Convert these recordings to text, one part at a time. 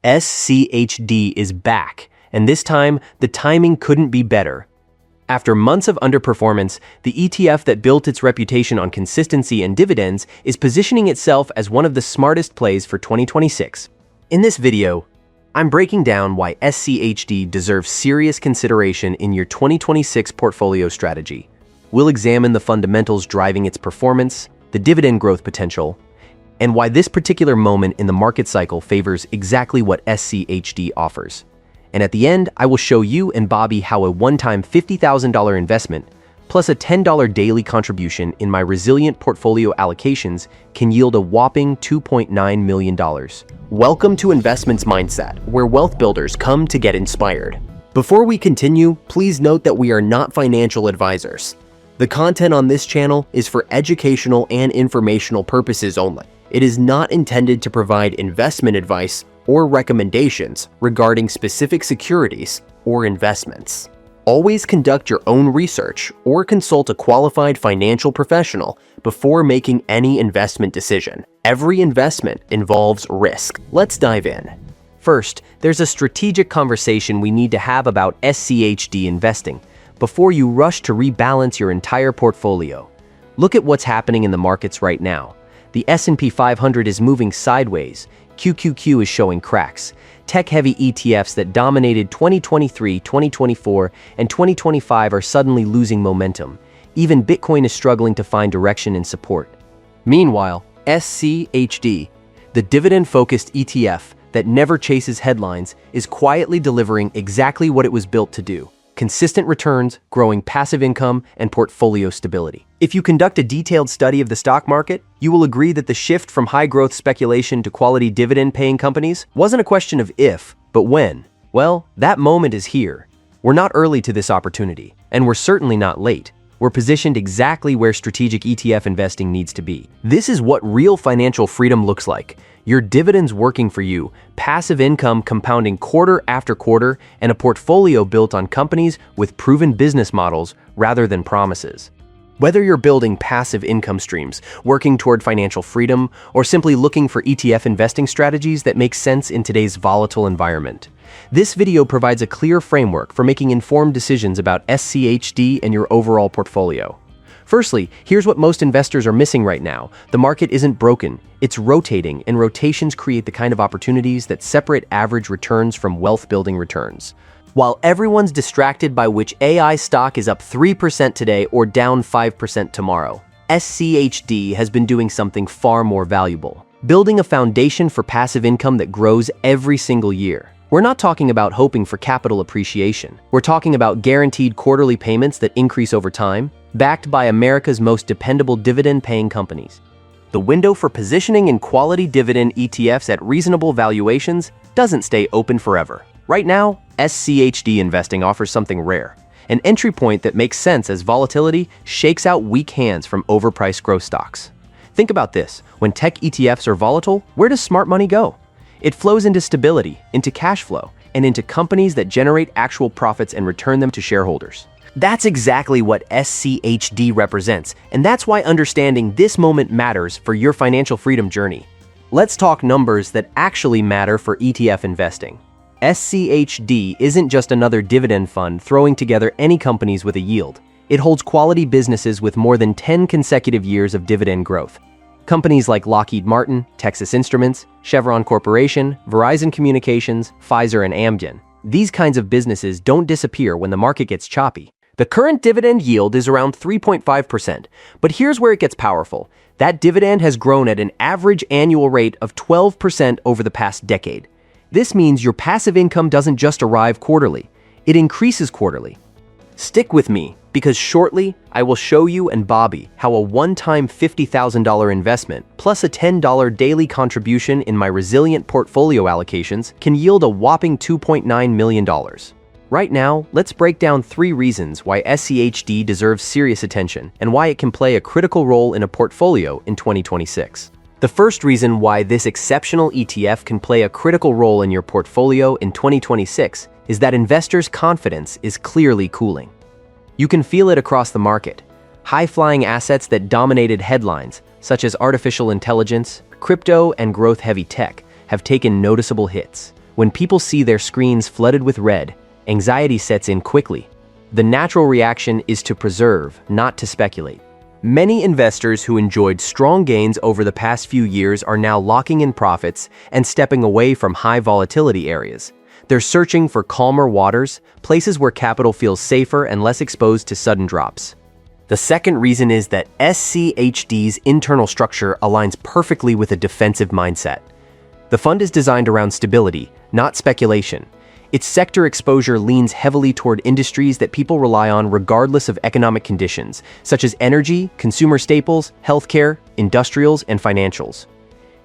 SCHD is back, and this time, the timing couldn't be better. After months of underperformance, the ETF that built its reputation on consistency and dividends is positioning itself as one of the smartest plays for 2026. In this video, I'm breaking down why SCHD deserves serious consideration in your 2026 portfolio strategy. We'll examine the fundamentals driving its performance, the dividend growth potential, and why this particular moment in the market cycle favors exactly what SCHD offers. And at the end, I will show you and Bobby how a one-time $50,000 investment plus a $10 daily contribution in my resilient portfolio allocations can yield a whopping $2.9 million. Welcome to Investments Mindset, where wealth builders come to get inspired. Before we continue, please note that we are not financial advisors. The content on this channel is for educational and informational purposes only. It is not intended to provide investment advice or recommendations regarding specific securities or investments. Always conduct your own research or consult a qualified financial professional before making any investment decision. Every investment involves risk. Let's dive in. First, there's a strategic conversation we need to have about SCHD investing before you rush to rebalance your entire portfolio. Look at what's happening in the markets right now. The S&P 500 is moving sideways. QQQ is showing cracks. Tech-heavy ETFs that dominated 2023, 2024, and 2025 are suddenly losing momentum. Even Bitcoin is struggling to find direction and support. Meanwhile, SCHD, the dividend-focused ETF that never chases headlines, is quietly delivering exactly what it was built to do: consistent returns, growing passive income, and portfolio stability. If you conduct a detailed study of the stock market, you will agree that the shift from high-growth speculation to quality dividend-paying companies wasn't a question of if, but when. Well, that moment is here. We're not early to this opportunity, and we're certainly not late. We're positioned exactly where strategic ETF investing needs to be. This is what real financial freedom looks like. Your dividends working for you, passive income compounding quarter after quarter, and a portfolio built on companies with proven business models rather than promises. Whether you're building passive income streams, working toward financial freedom, or simply looking for ETF investing strategies that make sense in today's volatile environment, this video provides a clear framework for making informed decisions about SCHD and your overall portfolio. Firstly, here's what most investors are missing right now. The market isn't broken, it's rotating, and rotations create the kind of opportunities that separate average returns from wealth-building returns. While everyone's distracted by which AI stock is up 3% today or down 5% tomorrow, SCHD has been doing something far more valuable: building a foundation for passive income that grows every single year. We're not talking about hoping for capital appreciation. We're talking about guaranteed quarterly payments that increase over time, backed by America's most dependable dividend-paying companies. The window for positioning in quality dividend ETFs at reasonable valuations doesn't stay open forever. Right now, SCHD investing offers something rare, an entry point that makes sense as volatility shakes out weak hands from overpriced growth stocks. Think about this: when tech ETFs are volatile, where does smart money go? It flows into stability, into cash flow, and into companies that generate actual profits and return them to shareholders. That's exactly what SCHD represents, and that's why understanding this moment matters for your financial freedom journey. Let's talk numbers that actually matter for ETF investing. SCHD isn't just another dividend fund throwing together any companies with a yield. It holds quality businesses with more than 10 consecutive years of dividend growth. Companies like Lockheed Martin, Texas Instruments, Chevron Corporation, Verizon Communications, Pfizer, and Amgen. These kinds of businesses don't disappear when the market gets choppy. The current dividend yield is around 3.5%, but here's where it gets powerful. That dividend has grown at an average annual rate of 12% over the past decade. This means your passive income doesn't just arrive quarterly, it increases quarterly. Stick with me, because shortly, I will show you and Bobby how a one-time $50,000 investment plus a $10 daily contribution in my resilient portfolio allocations can yield a whopping $2.9 million. Right now, let's break down 3 reasons why SCHD deserves serious attention and why it can play a critical role in a portfolio in 2026. The first reason why this exceptional ETF can play a critical role in your portfolio in 2026 is that investors' confidence is clearly cooling. You can feel it across the market. High-flying assets that dominated headlines, such as artificial intelligence, crypto, and growth-heavy tech, have taken noticeable hits. When people see their screens flooded with red, anxiety sets in quickly. The natural reaction is to preserve, not to speculate. Many investors who enjoyed strong gains over the past few years are now locking in profits and stepping away from high volatility areas. They're searching for calmer waters, places where capital feels safer and less exposed to sudden drops. The second reason is that SCHD's internal structure aligns perfectly with a defensive mindset. The fund is designed around stability, not speculation. Its sector exposure leans heavily toward industries that people rely on regardless of economic conditions, such as energy, consumer staples, healthcare, industrials, and financials.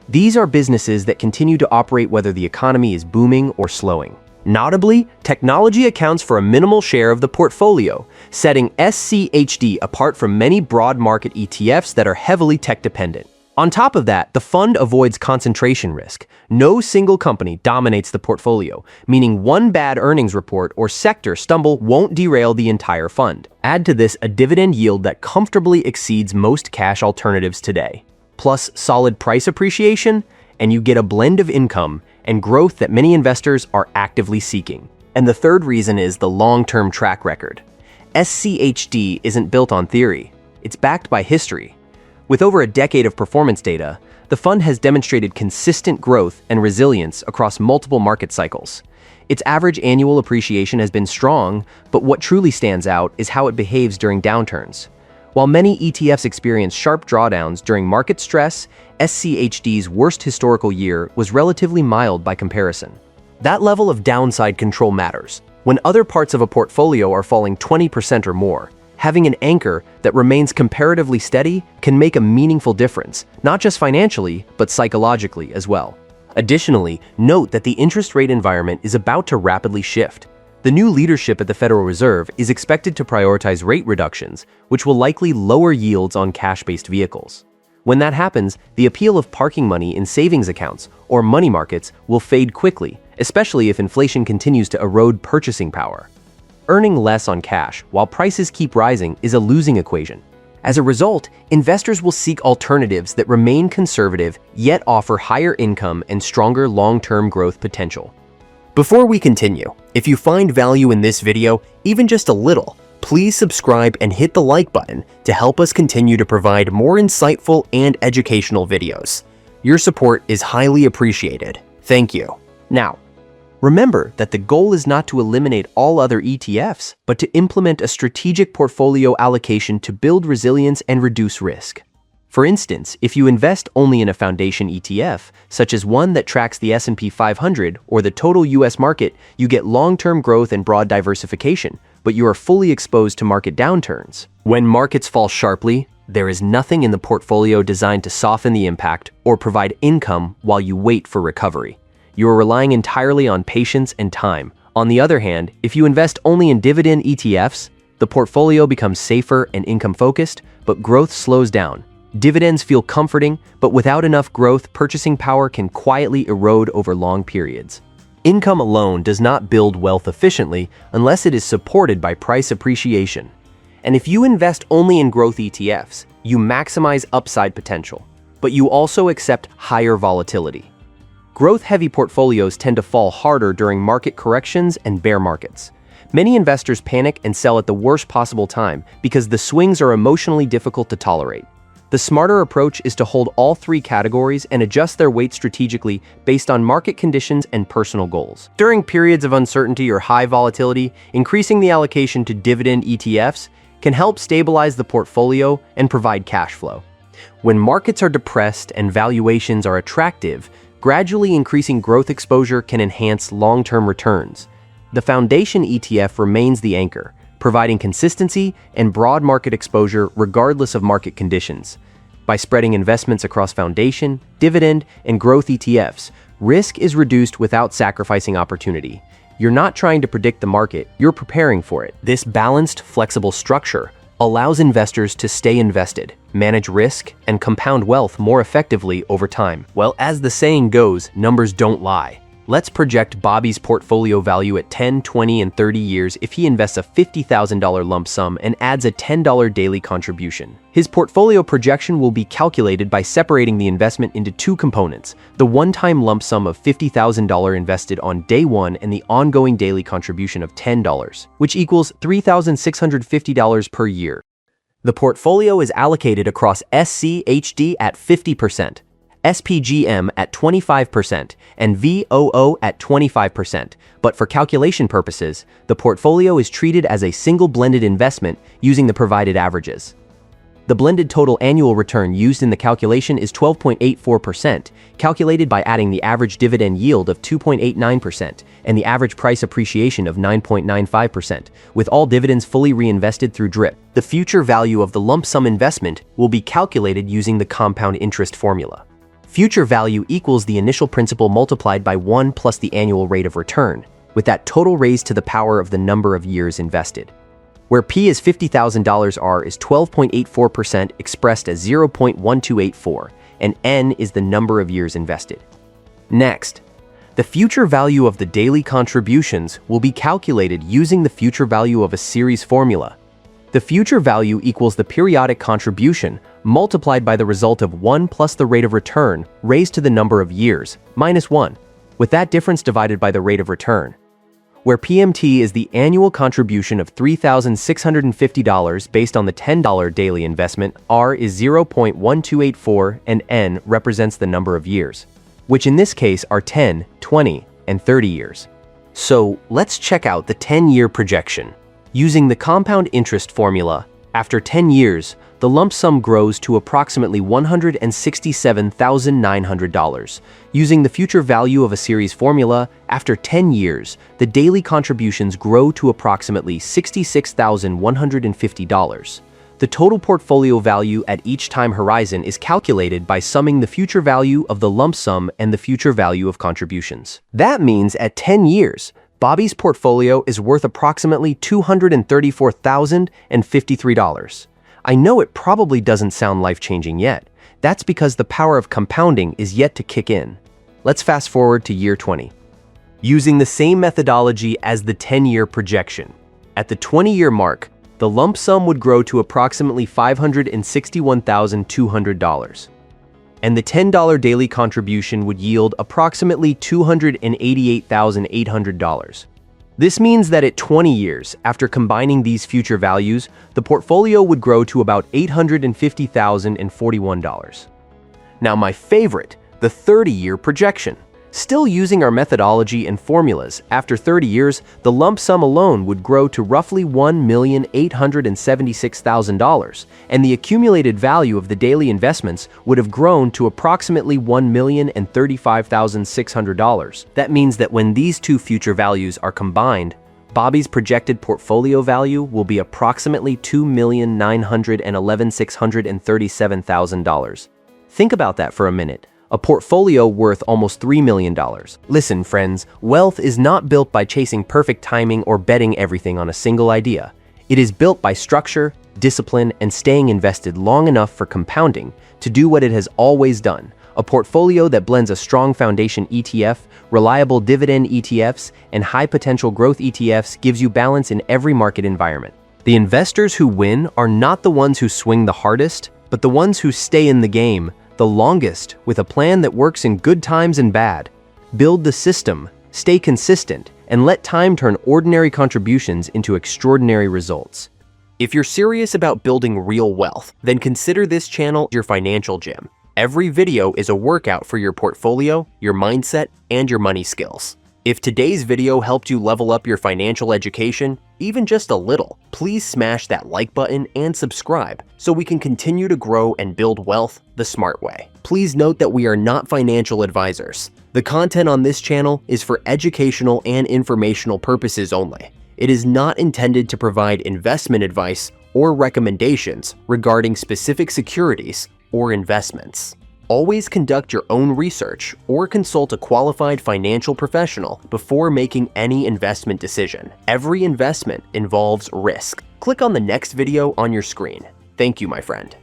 These are businesses that continue to operate whether the economy is booming or slowing. Notably, technology accounts for a minimal share of the portfolio, setting SCHD apart from many broad market ETFs that are heavily tech-dependent. On top of that, the fund avoids concentration risk. No single company dominates the portfolio, meaning one bad earnings report or sector stumble won't derail the entire fund. Add to this a dividend yield that comfortably exceeds most cash alternatives today. Plus solid price appreciation, and you get a blend of income and growth that many investors are actively seeking. And the third reason is the long-term track record. SCHD isn't built on theory, it's backed by history. With over a decade of performance data, the fund has demonstrated consistent growth and resilience across multiple market cycles. Its average annual appreciation has been strong, but what truly stands out is how it behaves during downturns. While many ETFs experience sharp drawdowns during market stress, SCHD's worst historical year was relatively mild by comparison. That level of downside control matters. When other parts of a portfolio are falling 20% or more, having an anchor that remains comparatively steady can make a meaningful difference, not just financially, but psychologically as well. Additionally, note that the interest rate environment is about to rapidly shift. The new leadership at the Federal Reserve is expected to prioritize rate reductions, which will likely lower yields on cash-based vehicles. When that happens, the appeal of parking money in savings accounts or money markets will fade quickly, especially if inflation continues to erode purchasing power. Earning less on cash while prices keep rising is a losing equation. As a result, investors will seek alternatives that remain conservative yet offer higher income and stronger long-term growth potential. Before we continue, if you find value in this video, even just a little, please subscribe and hit the like button to help us continue to provide more insightful and educational videos. Your support is highly appreciated. Thank you. Now, remember that the goal is not to eliminate all other ETFs, but to implement a strategic portfolio allocation to build resilience and reduce risk. For instance, if you invest only in a foundation ETF, such as one that tracks the S&P 500 or the total US market, you get long-term growth and broad diversification, but you are fully exposed to market downturns. When markets fall sharply, there is nothing in the portfolio designed to soften the impact or provide income while you wait for recovery. You are relying entirely on patience and time. On the other hand, if you invest only in dividend ETFs, the portfolio becomes safer and income-focused, but growth slows down. Dividends feel comforting, but without enough growth, purchasing power can quietly erode over long periods. Income alone does not build wealth efficiently unless it is supported by price appreciation. And if you invest only in growth ETFs, you maximize upside potential, but you also accept higher volatility. Growth-heavy portfolios tend to fall harder during market corrections and bear markets. Many investors panic and sell at the worst possible time because the swings are emotionally difficult to tolerate. The smarter approach is to hold all three categories and adjust their weight strategically based on market conditions and personal goals. During periods of uncertainty or high volatility, increasing the allocation to dividend ETFs can help stabilize the portfolio and provide cash flow. When markets are depressed and valuations are attractive, gradually increasing growth exposure can enhance long-term returns. The foundation ETF remains the anchor, providing consistency and broad market exposure regardless of market conditions. By spreading investments across foundation, dividend, and growth ETFs, risk is reduced without sacrificing opportunity. You're not trying to predict the market, you're preparing for it. This balanced, flexible structure allows investors to stay invested, manage risk, and compound wealth more effectively over time. Well, as the saying goes, numbers don't lie. Let's project Bobby's portfolio value at 10, 20, and 30 years if he invests a $50,000 lump sum and adds a $10 daily contribution. His portfolio projection will be calculated by separating the investment into two components: the one-time lump sum of $50,000 invested on day one and the ongoing daily contribution of $10, which equals $3,650 per year. The portfolio is allocated across SCHD at 50%. SPGM at 25%, and VOO at 25%, but for calculation purposes, the portfolio is treated as a single blended investment using the provided averages. The blended total annual return used in the calculation is 12.84%, calculated by adding the average dividend yield of 2.89% and the average price appreciation of 9.95%, with all dividends fully reinvested through DRIP. The future value of the lump sum investment will be calculated using the compound interest formula. Future value equals the initial principal multiplied by 1 plus the annual rate of return, with that total raised to the power of the number of years invested. Where P is $50,000, R is 12.84% expressed as 0.1284, and N is the number of years invested. Next, the future value of the daily contributions will be calculated using the future value of a series formula. The future value equals the periodic contribution multiplied by the result of 1 plus the rate of return raised to the number of years, minus 1, with that difference divided by the rate of return. Where PMT is the annual contribution of $3,650 based on the $10 daily investment, R is 0.1284, and N represents the number of years, which in this case are 10, 20, and 30 years. So let's check out the 10-year projection. Using the compound interest formula, after 10 years, the lump sum grows to approximately $167,900. Using the future value of a series formula, after 10 years, the daily contributions grow to approximately $66,150. The total portfolio value at each time horizon is calculated by summing the future value of the lump sum and the future value of contributions. That means at 10 years, Bobby's portfolio is worth approximately $234,053. I know it probably doesn't sound life-changing yet. That's because the power of compounding is yet to kick in. Let's fast forward to year 20. Using the same methodology as the 10-year projection, at the 20-year mark, the lump sum would grow to approximately $561,200. And the $10 daily contribution would yield approximately $288,800. This means that at 20 years, after combining these future values, the portfolio would grow to about $850,041. Now my favorite, the 30-year projection. Still using our methodology and formulas, after 30 years, the lump sum alone would grow to roughly $1,876,000, and the accumulated value of the daily investments would have grown to approximately $1,035,600. That means that when these two future values are combined, Bobby's projected portfolio value will be approximately $2,911,637,000. Think about that for a minute. A portfolio worth almost $3 million. Listen, friends, wealth is not built by chasing perfect timing or betting everything on a single idea. It is built by structure, discipline, and staying invested long enough for compounding to do what it has always done. A portfolio that blends a strong foundation ETF, reliable dividend ETFs, and high-potential growth ETFs gives you balance in every market environment. The investors who win are not the ones who swing the hardest, but the ones who stay in the game the longest, with a plan that works in good times and bad. Build the system, stay consistent, and let time turn ordinary contributions into extraordinary results. If you're serious about building real wealth, then consider this channel your financial gym. Every video is a workout for your portfolio, your mindset, and your money skills. If today's video helped you level up your financial education, even just a little, please smash that like button and subscribe so we can continue to grow and build wealth the smart way. Please note that we are not financial advisors. The content on this channel is for educational and informational purposes only. It is not intended to provide investment advice or recommendations regarding specific securities or investments. Always conduct your own research or consult a qualified financial professional before making any investment decision. Every investment involves risk. Click on the next video on your screen. Thank you, my friend.